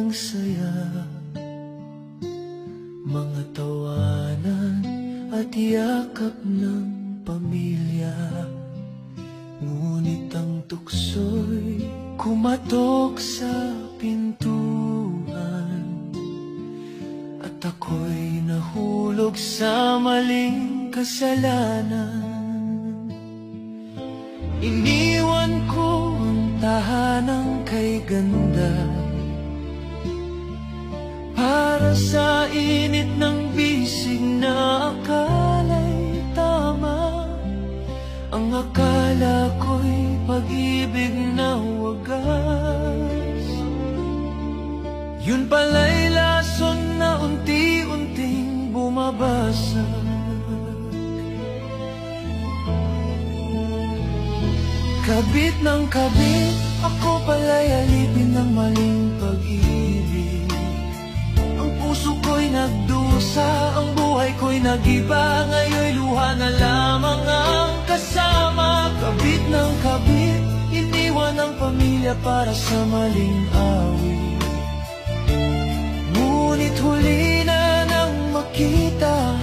ng saya, mga tawanan at yakap ng pamilya. Ngunit ang tukso'y kumatok sa pintuan, at ako'y nahulog sa maling kasalanan. Iniwan ko ang tahanang kay ganda para sa init ng bisig na akala'y tama. Ang akala ko'y pag-ibig na wagas, yun pala'y lason na unti-unting bumabasag. Kabit ng kabit, ako pala'y alipin ng maling pag-ibig. Ang puso ko'y nagdusa, ang buhay ko'y nag-iba. Ngayon'y luha na lamang ang kasama. Kabit ng kabit, iniwan ang pamilya para sa maling awit. Ngunit huli na nang makita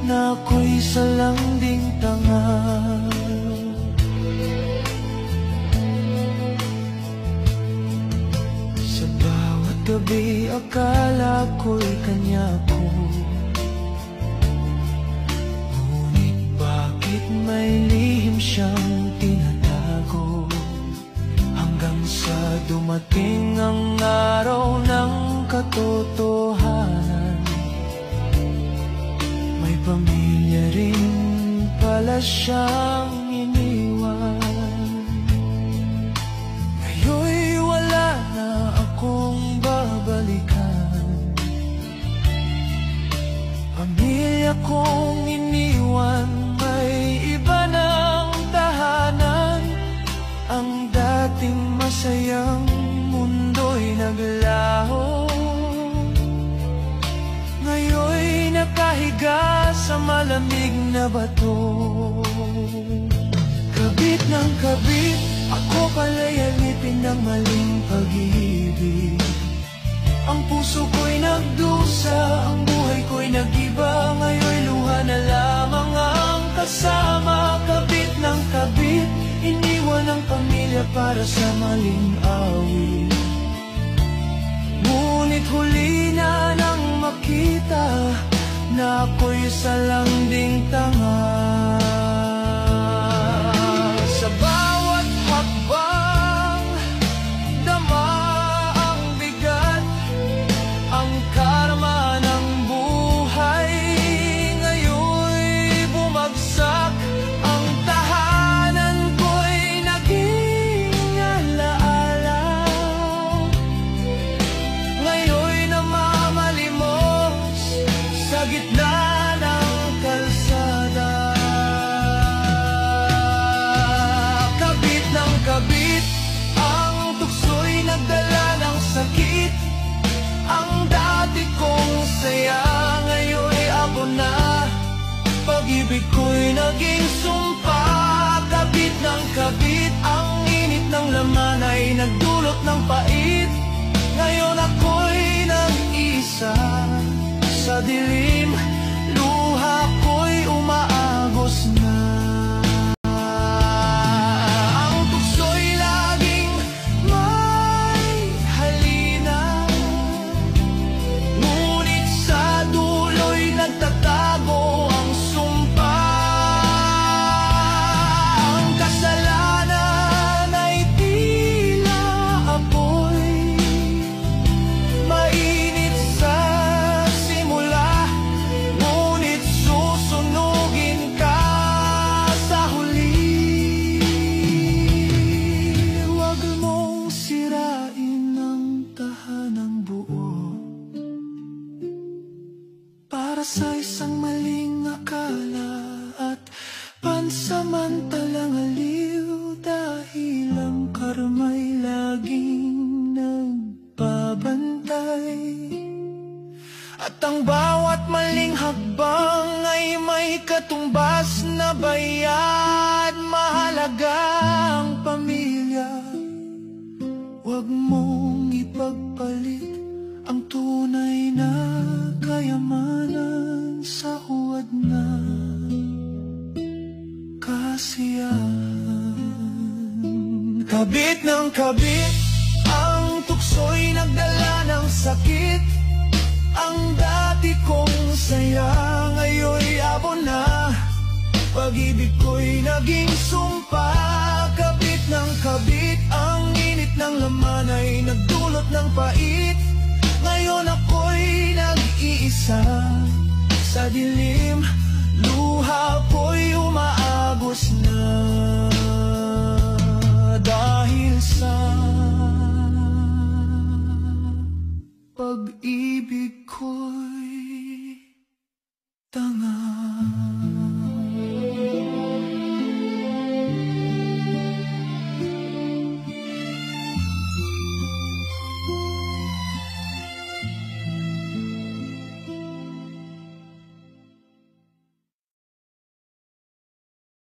na ako'y salanding tanga. Gabi akala ko'y kanya ko, ngunit bakit may lihim siyang tinatago? Hanggang sa dumating ang araw ng katotohanan, may pamilya rin pala siyang iniwan. Ngayon'y wala na akong babalikan, pamilya kong iniwan, may iba ng tahanan. Ang dating masayang mundo'y naglaho, ngayon'y nakahiga sa malamig na bato. Kabit ng kabit, ako pala'y alipin ng maling pag-ibig. Ang puso ko'y nagdusa, ang buhay ko'y nag-iba. Ngayon'y luha na lamang ang kasama. Kabit ng kabit, iniwan ang pamilya para sa maling awit. Ngunit huli na nang makita na ako'y salanding tanga. Sa bawat hakbang, dama ang bigat, ang karma ng buhay. Ngayon'y bumagsak, ang tahanan ko'y naging alaala. Ngayon'y namamalimos sa gitna ng kalsada. Kabit ng kabit, ang tukso'y nagdala ng sakit. Ang dati kong saya, ngayon'y ako na. Pag-ibig ko'y naging sumpa. Kabit ng kabit, ang init ng laman ay nagdulot ng pait. Ngayon ako'y nag-isa sa dilim, luha ko'y umaagos na. Ang tukso'y laging may halina, ngunit sa dulo'y nagtatago ang sumpa. Ang kasalanan ay tila apoy, mainit sa simula, ngunit susunugin ka sa huli. Huwag mong sirain ang tahanang buo para sa isang maling akala at pansamantalang aliw, dahil ang karma'y laging nagbabantay. At ang bawat maling hakbang ay may katumbas na bayad. Mahalaga ang pamilya, huwag mong ipagpalit ng kabit, ang tukso'y nagdala ng sakit. Ang dati kong saya, ngayon'y abo na. Pag-ibig ko'y naging sumpa. Kabit ng kabit, ang init ng laman ay nagdulot ng pait. Ngayon ako'y nag-iisa sa dilim, luha ko'y umaagos na. Dahil sa pag-ibig ko.